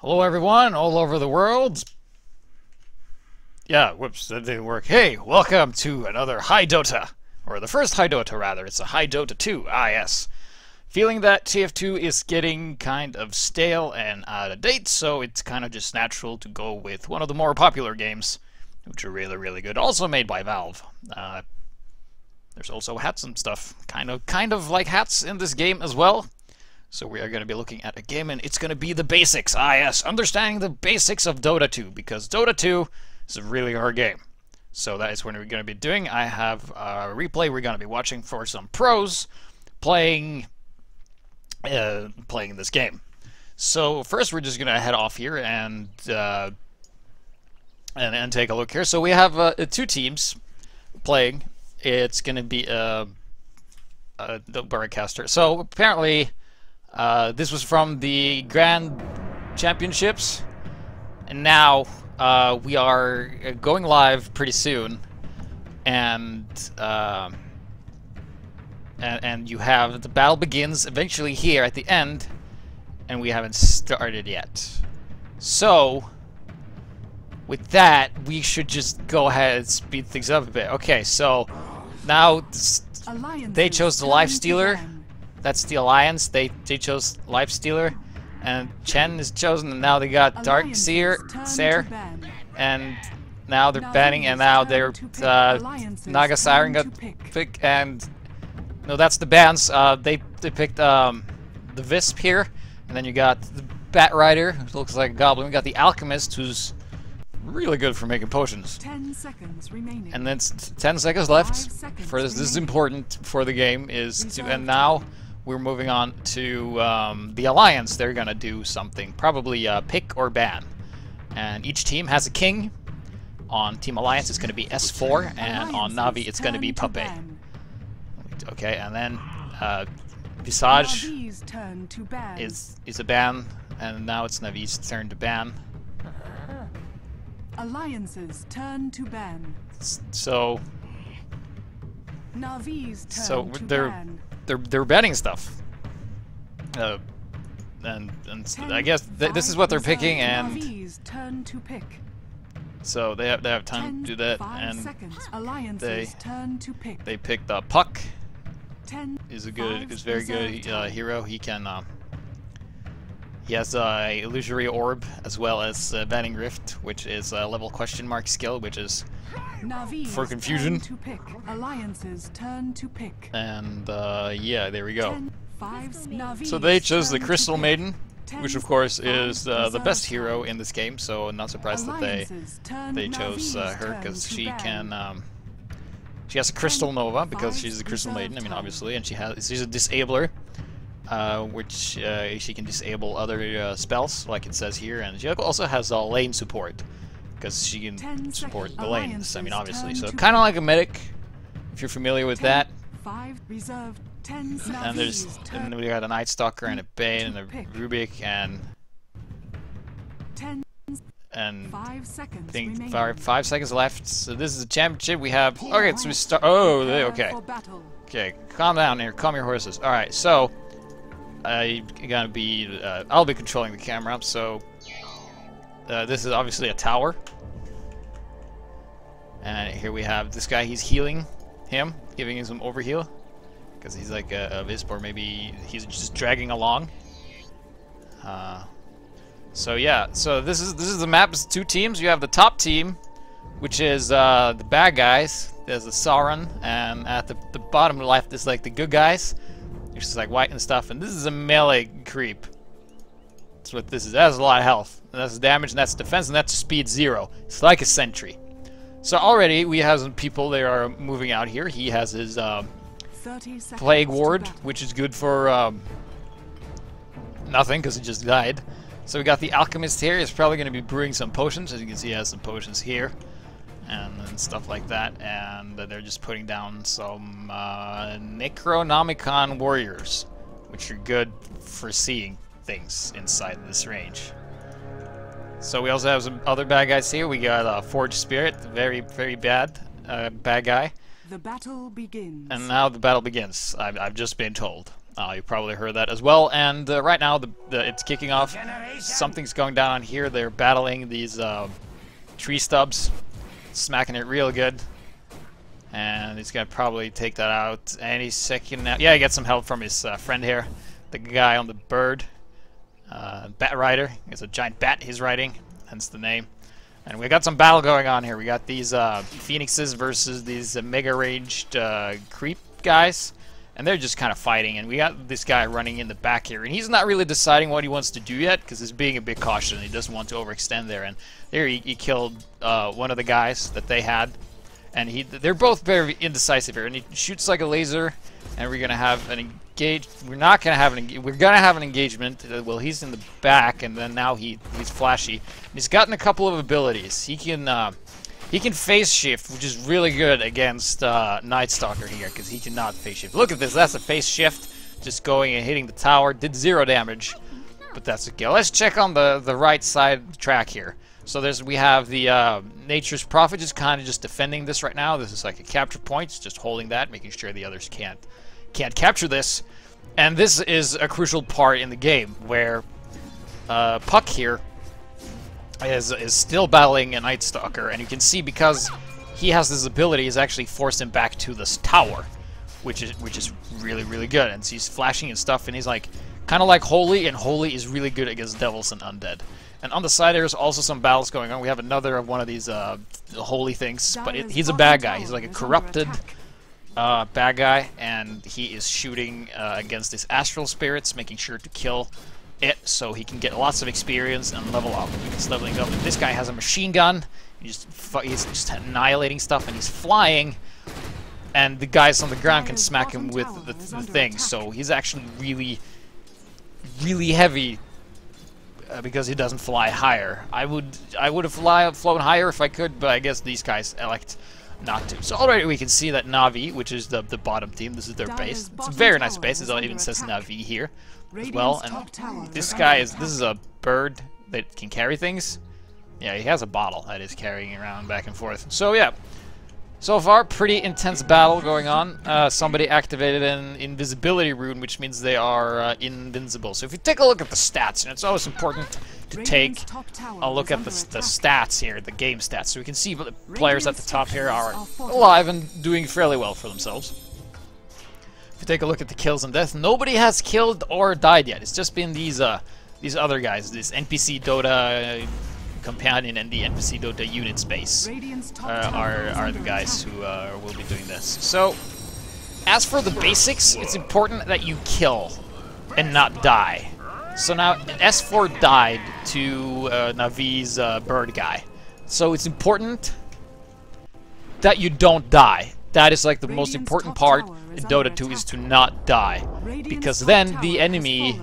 Hello everyone all over the world. Yeah, whoops, that didn't work. Hey, welcome to another High Dota. Or the first High Dota, rather. It's a High Dota 2. Ah, yes. Feeling that TF2 is getting kind of stale and out of date, so it's kind of just natural to go with one of the more popular games, which are really, really good. Also made by Valve. There's also hats and stuff. Kind of like hats in this game as well. So we are going to be looking at a game, and it's going to be the basics. Ah, yes, understanding the basics of Dota 2, because Dota 2 is a really hard game. So that is what we're going to be doing. I have a replay we're going to be watching for some pros playing this game. So first, we're just going to head off here and take a look here. So we have two teams playing. It's going to be the broadcaster. So apparently. This was from the Grand Championships, and now we are going live pretty soon, and you have the battle begins eventually here at the end, and we haven't started yet. So with that, we should just go ahead and speed things up a bit. Okay, so now they chose the Life Stealer. That's the Alliance. They chose Lifestealer, and Chen is chosen, and now they got Dark Seer, and now they're banning, and now they're Naga Siren got picked, and no, that's the bans. They picked the Visp here, and then you got the Bat Rider, who looks like a goblin. We got the Alchemist, who's really good for making potions. 10 seconds remaining. And then 10 seconds left for this. This is important for the game. And now. We're moving on to the Alliance. They're gonna do something, probably pick or ban. And each team has a king. On Team Alliance, it's gonna be S4, and on Navi, it's gonna be Puppet. Okay, and then Visage is a ban, and now it's Navi's turn to ban. Alliance's turn to ban. So Navi's turn to ban. They're betting stuff, and I guess this is what they're picking, and so they have time to do that, and they picked Puck. Is very good hero. He can he has a illusory orb as well as banning rift, which is a level question mark skill, which is for confusion. Alliance's turn to pick. And yeah, there we go. So they chose the Crystal Maiden, which of course is the best hero in this game. So I'm not surprised that they chose her, because she can she has a Crystal Nova because she's a Crystal Maiden. I mean, obviously, and she's a disabler. Which she can disable other spells, like it says here, and she also has a lane support, because she can support the lanes. I mean, obviously, so kind of like a medic, if you're familiar with that. And then we got a Night Stalker and a Bane and a Rubik and 5 seconds left. So this is a championship. We have so we start. Oh, okay. Calm down here. Calm your horses. All right, so. I'll be controlling the camera, so this is obviously a tower. And here we have this guy, he's healing him, giving him some overheal, because he's like a Visp, or maybe he's just dragging along. So yeah, so this is the map. It's two teams. You have the top team, which is the bad guys. There's the Sauron, and at the bottom left is like the good guys. It's just like white and stuff, and this is a melee creep. That's what this is. That has a lot of health, and that's damage, and that's defense, and that's speed 0. It's like a sentry. So already we have some people that are moving out here. He has his Plague Ward, which is good for nothing, because he just died. So we got the Alchemist here. He's probably going to be brewing some potions. As you can see, he has some potions here. And stuff like that, and they're just putting down some Necronomicon warriors, which are good for seeing things inside this range. So we also have some other bad guys here. We got Forge Spirit, very, very bad guy. The battle begins. And now the battle begins. I've just been told. You probably heard that as well. And right now, it's kicking off. Something's going down on here. They're battling these tree stubs, smacking it real good. And he's gonna probably take that out any second now. Yeah, he gets some help from his friend here, the guy on the bird, bat rider. It's a giant bat he's riding, hence the name. And we got some battle going on here. We got these phoenixes versus these mega ranged creep guys, and they're just kind of fighting. And we got this guy running in the back here, and he's not really deciding what he wants to do yet because he's being a bit cautious. He doesn't want to overextend there. And there he killed one of the guys that they had. And they're both very indecisive here. And he shoots like a laser, and we're gonna have an engage. We're not gonna have an. We're gonna have an engagement. Well, he's in the back, and then now he's flashy. And he's gotten a couple of abilities. He can phase shift, which is really good against Night Stalker here, because he cannot phase shift. Look at this. That's a phase shift, just going and hitting the tower. Did 0 damage, but that's okay. Let's check on the right side of the track here. So we have the Nature's Prophet just kind of just defending this right now. This is like a capture point, just holding that, making sure the others can't capture this. And this is a crucial part in the game where Puck here is still battling a Night Stalker, and you can see because he has this ability, he's actually forced him back to this tower, which is really, really good. And so he's flashing and stuff, and he's like kind of like Holy, and Holy is really good against devils and undead. And on the side there's also some battles going on. We have another of one of these holy things, but he's a bad guy. He's like a corrupted bad guy, and he is shooting against these astral spirits, making sure to kill it so he can get lots of experience and level up. He's leveling up. And this guy has a machine gun. He's just annihilating stuff, and he's flying. And the guys on the ground can smack him with the thing. So he's actually really, really heavy. Because he doesn't fly higher. I would have flown higher if I could, but I guess these guys elect not to. So already we can see that Na'vi, which is the bottom team, this is their base. It's a very nice base. It even says Na'vi here as well. And this guy this is a bird that can carry things. Yeah, he has a bottle that is carrying around back and forth. So yeah. So far, pretty intense battle going on. Somebody activated an invisibility rune, which means they are invincible. So if you take a look at the stats, and it's always important to take a look at the stats here, the game stats, so we can see the players at the top here are alive and doing fairly well for themselves. If you take a look at the kills and deaths, nobody has killed or died yet. It's just been these other guys, this NPC Dota companion and the NPC Dota unit space are the guys who will be doing this. So, as for the basics, it's important that you kill and not die. So now, S4 died to Navi's bird guy. So it's important that you don't die. That is like the most important part in Dota 2 is to not die. Because then the enemy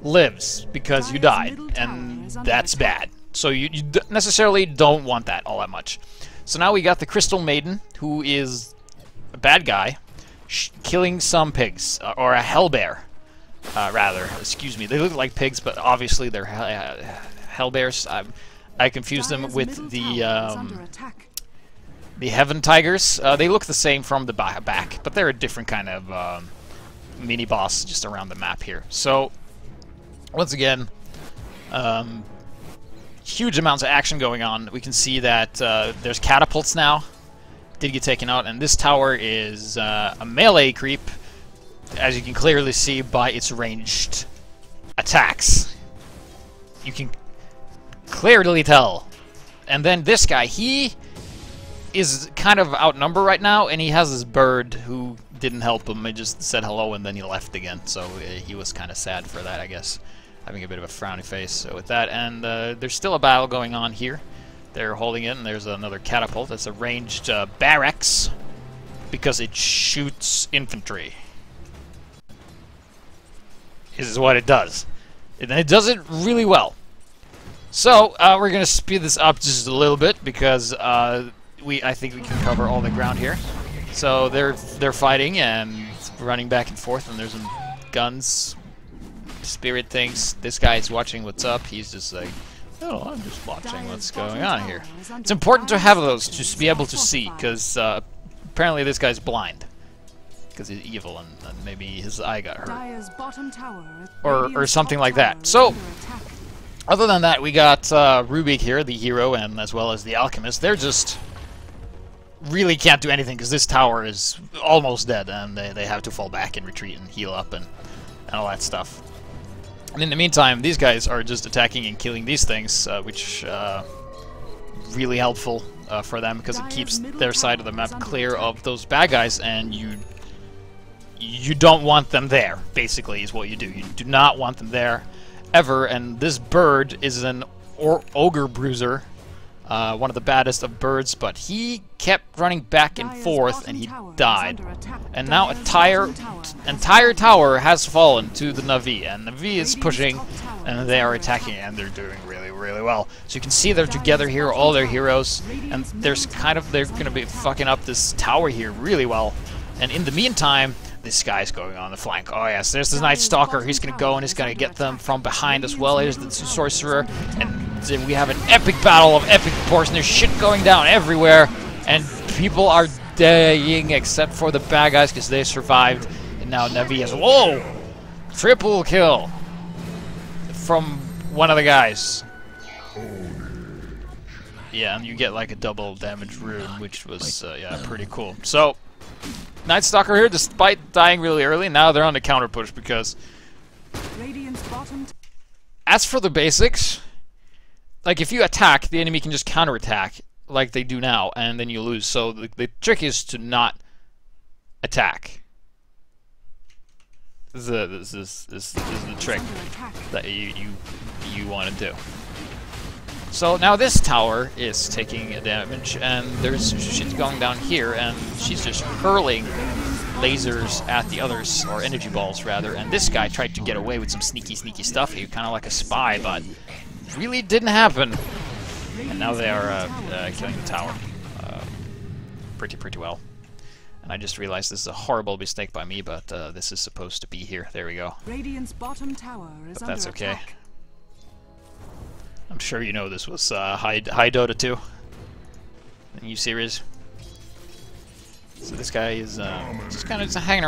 lives because you died, and that's bad. So you necessarily don't want that all that much. So now we got the Crystal Maiden, who is a bad guy, killing some pigs, or a hellbear, rather. Excuse me. They look like pigs, but obviously they're hellbears. I confused them with the Heaven Tigers. They look the same from the back, but they're a different kind of mini boss just around the map here. So once again, huge amounts of action going on. We can see that there's catapults now. Did get taken out, and this tower is a melee creep, as you can clearly see by its ranged attacks. You can clearly tell. And then this guy, he is kind of outnumbered right now, and he has this bird who didn't help him. He just said hello, and then he left again. So he was kind of sad for that, I guess. Having a bit of a frowny face. So with that, and there's still a battle going on here. They're holding it, and there's another catapult. It's a ranged barracks because it shoots infantry. This is what it does. And it does it really well. So we're gonna speed this up just a little bit because I think we can cover all the ground here. So they're fighting and running back and forth, and there's some guns. Spirit things. This guy is watching what's up. He's just like, oh, I'm just watching what's going on here. It's important to have those to be able to see, because apparently this guy's blind. because he's evil and maybe his eye got hurt. Dire's bottom tower. Or something like that. So, other than that, we got Rubik here, the hero, and as well as the alchemist. They're just really can't do anything because this tower is almost dead, and they have to fall back and retreat and heal up and all that stuff. And in the meantime, these guys are just attacking and killing these things, which really helpful for them because it keeps their side of the map clear of those bad guys, and you don't want them there, basically, is what you do. You do not want them there ever, and this bird is an ogre bruiser, one of the baddest of birds, but he kept running back and forth, and he died. And now entire tower has fallen to the Na'vi, and Na'vi is pushing, and they are attacking, and they're doing really, really well. So you can see they're together here, all their heroes, and they're going to be fucking up this tower here really well. And in the meantime, this guy's going on the flank. Oh yes, there's the Night Stalker. He's going to go and he's going to get them from behind as well. Here's the Sorcerer, and then we have an epic battle of epic proportion. There's shit going down everywhere, and people are dying except for the bad guys because they survived. And now Na'vi has, whoa, triple kill from one of the guys. Yeah, and you get like a double damage rune, which was yeah, pretty cool. So Night Stalker here, despite dying really early, now they're on the counter push because as for the basics, like if you attack, the enemy can just counterattack like they do now, and then you lose. So the trick is to not attack. This is the trick that you want to do. So now this tower is taking a damage, and there's shit going down here, and she's just hurling lasers at the others, or energy balls rather, and this guy tried to get away with some sneaky stuff. He kind of like a spy, but really didn't happen. And now they are killing the tower pretty well. And I just realized this is a horrible mistake by me, but this is supposed to be here. There we go. Radiant's bottom tower is but that's okay. attack. I'm sure you know this was high Dota 2. The new series. So this guy is just kind of hanging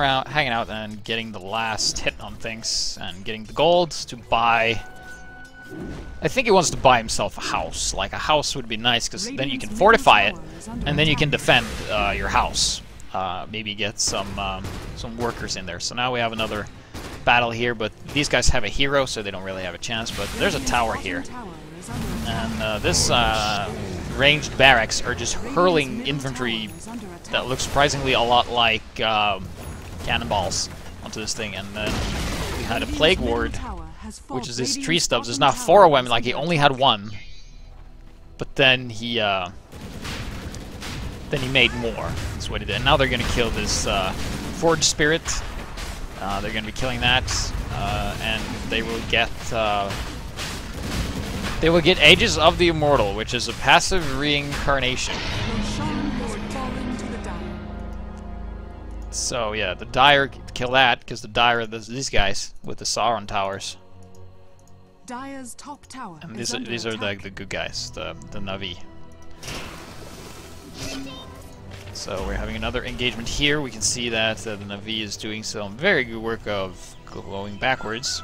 out and getting the last hit on things and getting the gold to buy. I think he wants to buy himself a house. Like a house would be nice because then you can fortify it and then you can defend your house. Maybe get some workers in there. So now we have another battle here, but these guys have a hero, so they don't really have a chance. But there's a tower here, and this ranged barracks are just hurling infantry that looks surprisingly a lot like cannonballs onto this thing. And then we had a plague ward, which is this tree stubs. There's not 4 of them, like he only had 1, but then he made more. That's what he did. And now they're gonna kill this Forge Spirit. They're going to be killing that, and they will get Ages of the Immortal, which is a passive reincarnation. So yeah, the Dire kill that because the Dire are these guys with the Sauron towers. Dire's top tower. And these are the good guys, the Na'vi. So we're having another engagement here. We can see that the Na'vi is doing some very good work of going backwards,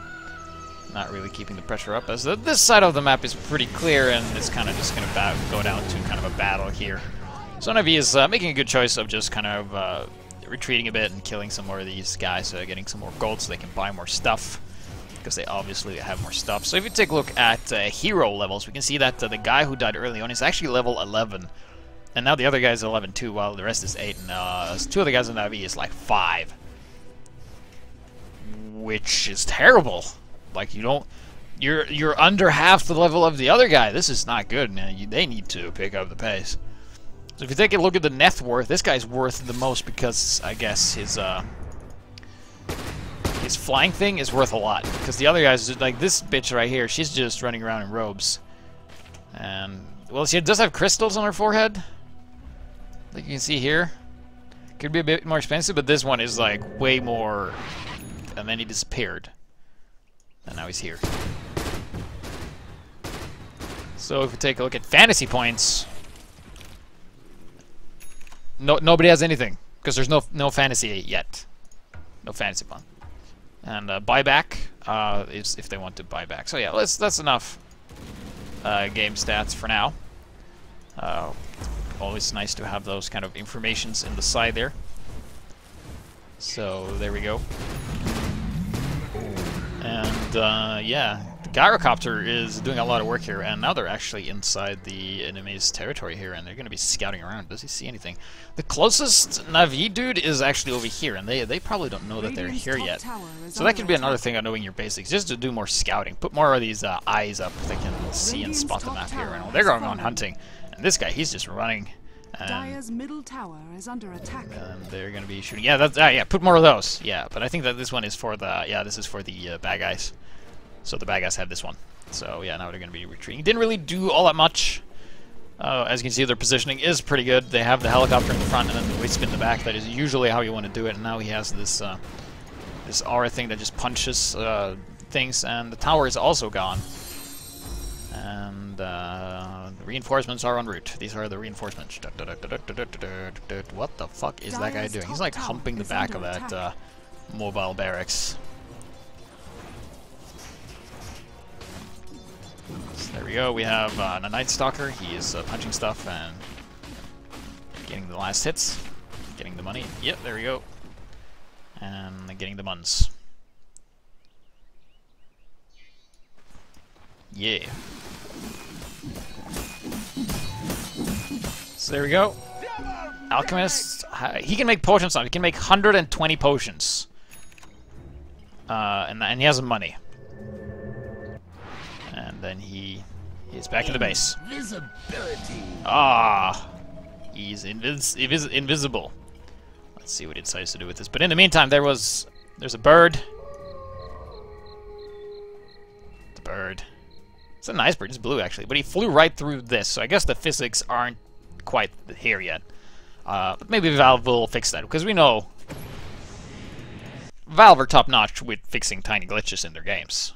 not really keeping the pressure up, as this side of the map is pretty clear, and it's kind of just going to go down to kind of a battle here. So Na'vi is making a good choice of just kind of retreating a bit and killing some more of these guys, getting some more gold so they can buy more stuff, because they obviously have more stuff. So if you take a look at hero levels, we can see that the guy who died early on is actually level 11. And now the other guy's 11 too, while the rest is 8, and 2 of the guys in Na'vi is like 5. Which is terrible. Like, you're under half the level of the other guy. This is not good, man. They need to pick up the pace. So if you take a look at the net worth, this guy's worth the most because I guess his flying thing is worth a lot. Because the other guys, like this bitch right here, she's just running around in robes. And, well, she does have crystals on her forehead, like you can see here. Could be a bit more expensive, but this one is like way more. And then he disappeared. And now he's here. So if we take a look at fantasy points, nobody has anything because there's no fantasy yet. No fantasy fun. And buyback is if they want to buy back. So yeah, that's enough game stats for now. Always nice to have those kind of informations in the side there. So there we go. And yeah, the gyrocopter is doing a lot of work here, and now they're actually inside the enemy's territory here, and they're going to be scouting around. Does he see anything? The closest Navi dude is actually over here, and they probably don't know that they're here yet. So that could be another thing on knowing your basics, just to do more scouting. Put more of these eyes up that can see and spot the map here. And they're going on hunting, and this guy, he's just running. Dire's middle tower is under attack. And they're gonna be shooting. Yeah, that's yeah. Put more of those. Yeah, but I think that this one is for the this is for the bad guys. So the bad guys have this one. So yeah, now they're gonna be retreating. Didn't really do all that much. As you can see, their positioning is pretty good. They have the helicopter in the front and then the wisp in the back. That is usually how you want to do it. And now he has this this aura thing that just punches things, and the tower is also gone. And the reinforcements are en route. These are the reinforcements. What the fuck is that guy doing? He's like humping the back of that mobile barracks. So there we go. We have a Night Stalker. He is punching stuff and getting the last hits. Getting the money. Yep, there we go. And getting the muns. Yeah. So there we go. Alchemist, he can make potions now. He can make 120 potions. And he has money. And then he is back in the base. Invisibility. Ah, he's invisible. Let's see what he decides to do with this. But in the meantime, there's a bird. The bird. It's a nice bird. It's blue actually, but he flew right through this. So I guess the physics aren't quite here yet. But maybe Valve will fix that, because we know Valve are top-notch with fixing tiny glitches in their games.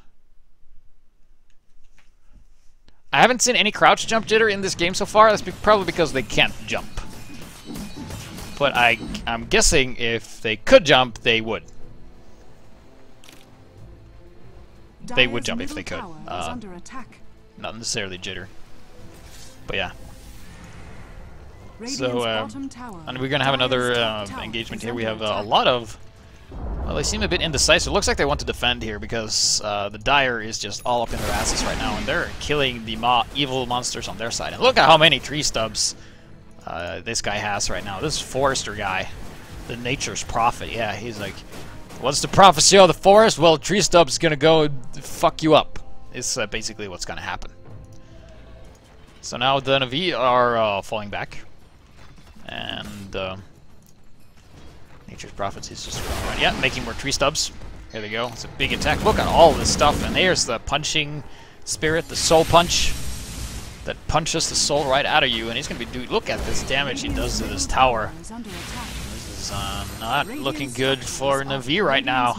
I haven't seen any crouch jump jitter in this game so far. That's probably because they can't jump. But I'm guessing if they could jump, they would. They would jump if they could. Not necessarily jitter. But yeah. So, and we're going to have another engagement here. We have a lot of... Well, they seem a bit indecisive. It looks like they want to defend here because the Dire is just all up in their asses right now, and they're killing the evil monsters on their side. And look at how many tree stubs this guy has right now. This Forester guy, the Nature's Prophet. Yeah, he's like, what's the prophecy of the forest? Well, tree stub's going to go and fuck you up. It's basically what's going to happen. So now the Navi are falling back. And Nature's Prophets is just running around. Yeah, making more tree stubs. There they go. It's a big attack. Look at all this stuff. And there's the punching spirit, the soul punch that punches the soul right out of you. And he's going to be doing... Look at this damage he does to this tower. This is not looking good for Navi right now.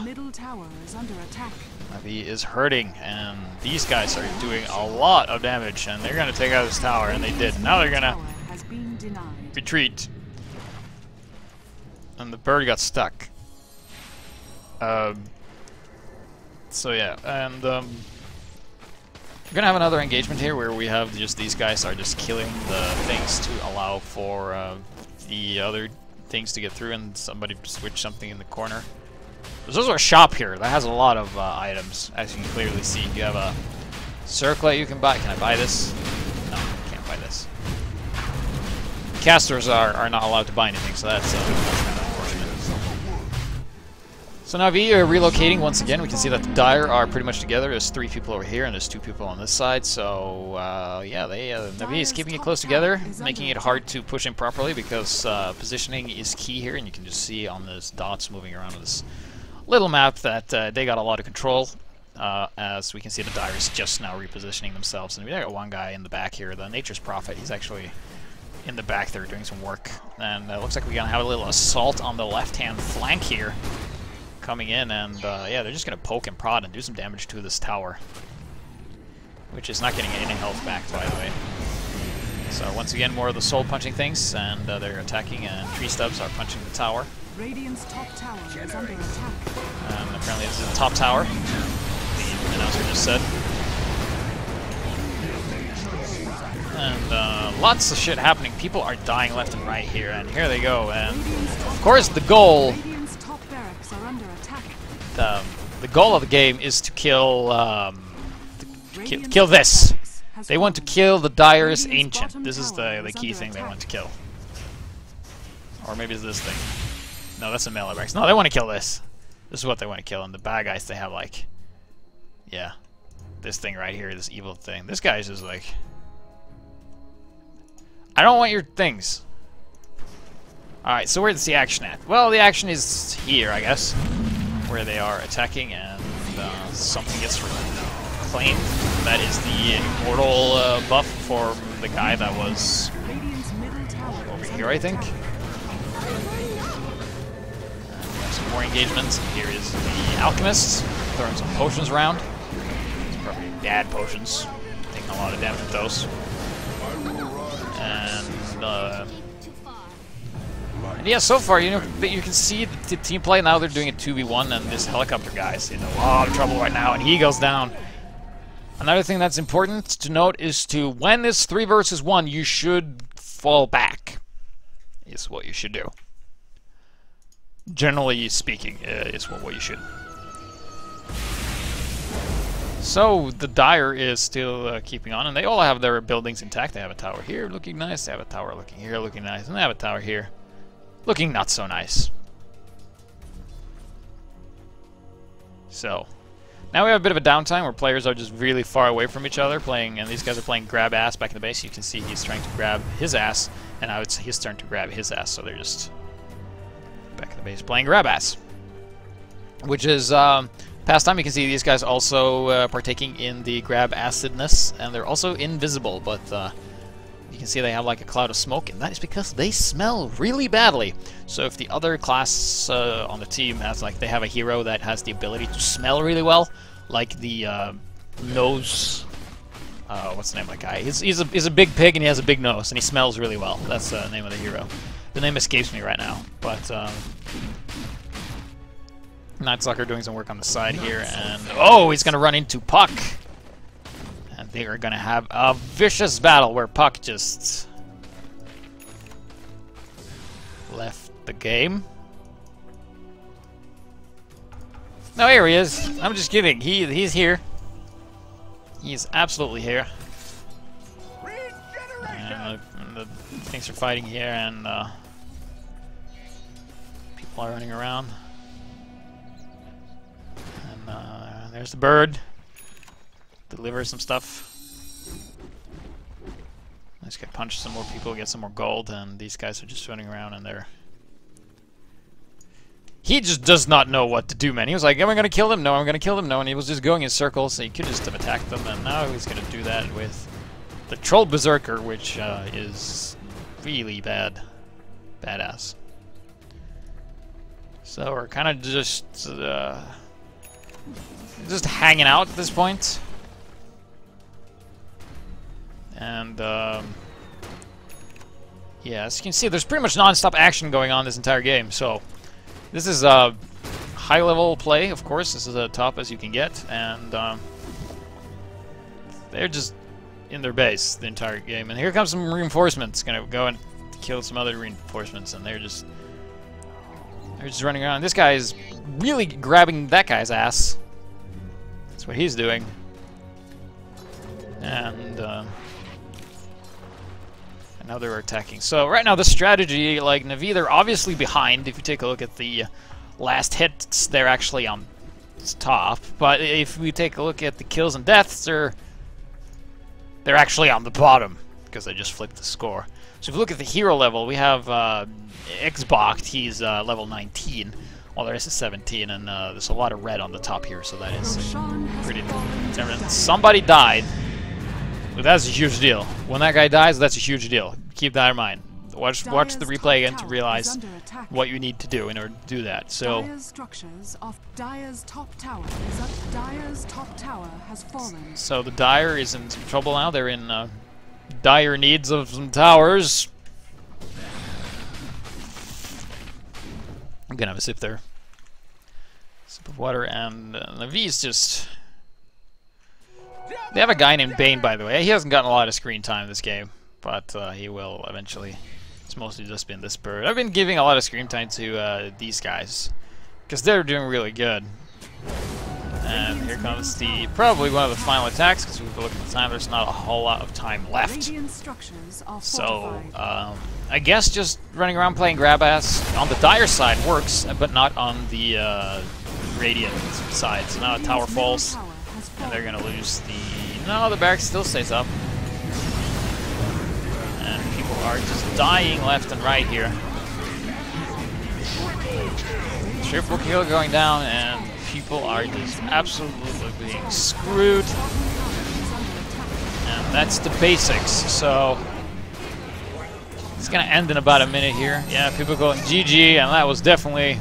Navi is hurting. And these guys are doing a lot of damage. And they're going to take out this tower. And they did. Now they're going to retreat. And the bird got stuck. So yeah, and we're gonna have another engagement here where we have just these guys are just killing the things to allow for the other things to get through, and somebody switch something in the corner. There's also a shop here that has a lot of items, as you can clearly see. You have a circlet you can buy. Can I buy this? No, I can't buy this. Casters are not allowed to buy anything, so that's kind of unfortunate. So now we are relocating once again. We can see that the Dire are pretty much together. There's 3 people over here, and there's 2 people on this side. So yeah, Navi is keeping it close together, making it hard to push in properly because positioning is key here, and you can just see on those dots moving around on this little map that they got a lot of control. As we can see, the Dire is just now repositioning themselves, and we got one guy in the back here, the Nature's Prophet. He's actually in the back there doing some work, and it looks like we're gonna have a little assault on the left-hand flank here coming in, and yeah, they're just gonna poke and prod and do some damage to this tower, which is not getting any health back, by the way. So once again, more of the soul punching things, and they're attacking, and tree stubs are punching the tower. Radiant's top tower is under attack. Apparently this is the top tower. The announcer just said. And lots of shit happening. People are dying left and right here, and here they go. And of course, the goal. Radiant's top barracks are under attack. The goal of the game is to kill kill this. They want to kill the Dire's Ancient. This is the key thing they want to kill. Or maybe it's this thing. No, that's a melee barracks. No, they want to kill this. This is what they want to kill. And the bad guys, they have like, yeah, this thing right here, this evil thing. This guy's just like, I don't want your things. Alright, so where's the action at? Well, the action is here, I guess, where they are attacking, and something gets claimed. That is the immortal buff for the guy that was over here, I think. We have some more engagements. Here is the alchemist throwing some potions around. It's probably bad potions. Taking a lot of damage with those. And yeah, so far, you know, you can see the team play. Now they're doing a 2v1, and this helicopter guy's in a lot of trouble right now, and he goes down. Another thing that's important to note is when it's 3 versus 1, you should fall back, is what you should do. Generally speaking, is what you should. So the Dire is still keeping on, and they all have their buildings intact. They have a tower here looking nice, they have a tower looking here looking nice, and they have a tower here looking not so nice. So now we have a bit of a downtime where players are just really far away from each other playing, and these guys are playing grab ass back in the base. You can see he's trying to grab his ass, and now it's his turn to grab his ass, so they're just back in the base playing grab ass. Which is pastime. You can see these guys also partaking in the grab acidness, and they're also invisible, but you can see they have like a cloud of smoke, and that is because they smell really badly. So if the other class on the team has like, they have a hero that has the ability to smell really well, like the nose, what's the name of that guy? He's a big pig and he has a big nose and he smells really well. That's the name of the hero. The name escapes me right now, but Nightsucker doing some work on the side here, and oh, he's gonna run into Puck. And they are gonna have a vicious battle where Puck just left the game. No, here he is. I'm just kidding. He's here. He's absolutely here. And the things are fighting here, and people are running around. And there's the bird. Deliver some stuff. Let's get punch some more people, get some more gold, and these guys are just running around, and they're... He just does not know what to do, man. He was like, am I gonna kill him? No, I'm gonna kill him. No, and he was just going in circles, so he could just have attacked them, and now he's gonna do that with the Troll Berserker, which is really badass. So we're kind of just hanging out at this point. And yeah, as you can see, there's pretty much non-stop action going on this entire game. So this is a high-level play, of course. This is as top as you can get, and they're just in their base the entire game. And here comes some reinforcements. Gonna go and kill some other reinforcements, and they're just running around. This guy is really grabbing that guy's ass. That's what he's doing. And now they're attacking. So right now the strategy, like Na'Vi, they're obviously behind. If you take a look at the last hits, they're actually on top. But if we take a look at the kills and deaths, they're actually on the bottom because they just flipped the score. So if you look at the hero level, we have Xbox. He's level 19, while the rest is 17, and there's a lot of red on the top here, so that is pretty different. Somebody died. That's a huge deal. When that guy dies, that's a huge deal. Keep that in mind. Watch the replay again to realize what you need to do in order to do that. So Dire's top tower has fallen. So the Dire is in some trouble now. They're in dire needs of some towers. I'm gonna have a sip there. Sip of water, and Navi is just... They have a guy named Bane, by the way. He hasn't gotten a lot of screen time in this game, but he will eventually. It's mostly just been this bird. I've been giving a lot of screen time to these guys, because they're doing really good. And here comes the probably one of the final attacks, because if we look at the time, there's not a whole lot of time left. So, I guess just running around playing grab ass on the Dire side works, but not on the Radiant side. So now a tower falls, and they're gonna lose the... No, the barracks still stays up. And people are just dying left and right here. Triple kill going down, and people are just absolutely being screwed. And that's the basics, so... It's gonna end in about a minute here. Yeah, people going GG, and that was definitely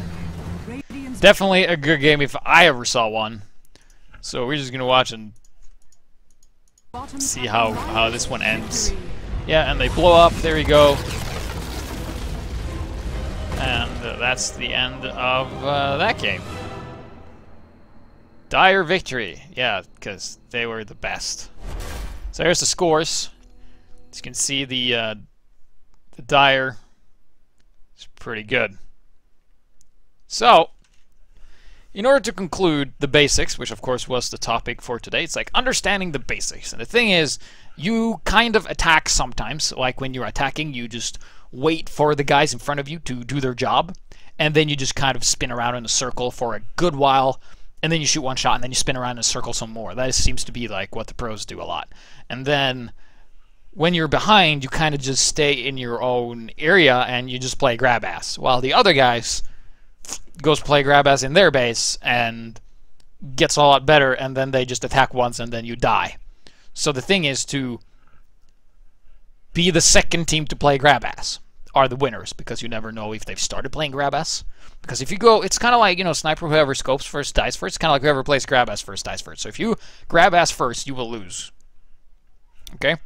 a good game if I ever saw one. So we're just gonna watch and see how this one ends. Yeah, and they blow up. There you go. And that's the end of that game. Dire victory. Yeah, because they were the best. So here's the scores. As you can see, the Dire is pretty good. So, in order to conclude the basics, which of course was the topic for today, it's like understanding the basics. And the thing is, you kind of attack sometimes. Like when you're attacking, you just wait for the guys in front of you to do their job, and then you just kind of spin around in a circle for a good while, and then you shoot one shot, and then you spin around in a circle some more. That seems to be like what the pros do a lot. And then when you're behind, you kind of just stay in your own area and you just play grab ass, while the other guys goes play grab ass in their base and gets a lot better, and then they just attack once and then you die. So the thing is to be the second team to play grab ass are the winners, because you never know if they've started playing grab ass. Because if you go, it's kind of like, you know, sniper, whoever scopes first dies first. It's kind of like whoever plays grab ass first dies first. So if you grab ass first, you will lose. Okay?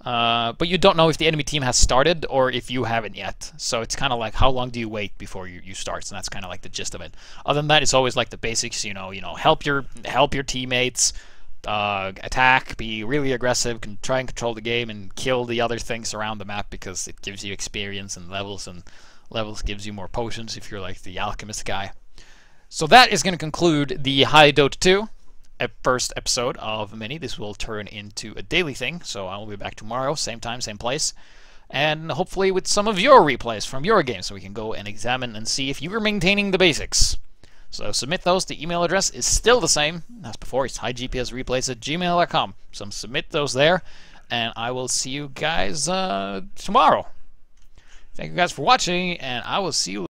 But you don't know if the enemy team has started or if you haven't yet. So it's kind of like, how long do you wait before you start? And that's kind of like the gist of it. Other than that, it's always like the basics. You know, help your teammates, attack, be really aggressive, try and control the game, and kill the other things around the map, because it gives you experience and levels gives you more potions if you're like the alchemist guy. So that is going to conclude the High Dota 2. First episode of many. This will turn into a daily thing, so I will be back tomorrow, same time, same place, and hopefully with some of your replays from your games, so we can go and examine and see if you are maintaining the basics. So submit those. The email address is still the same as before. It's highgpsreplays@gmail.com. So submit those there, and I will see you guys tomorrow. Thank you guys for watching, and I will see you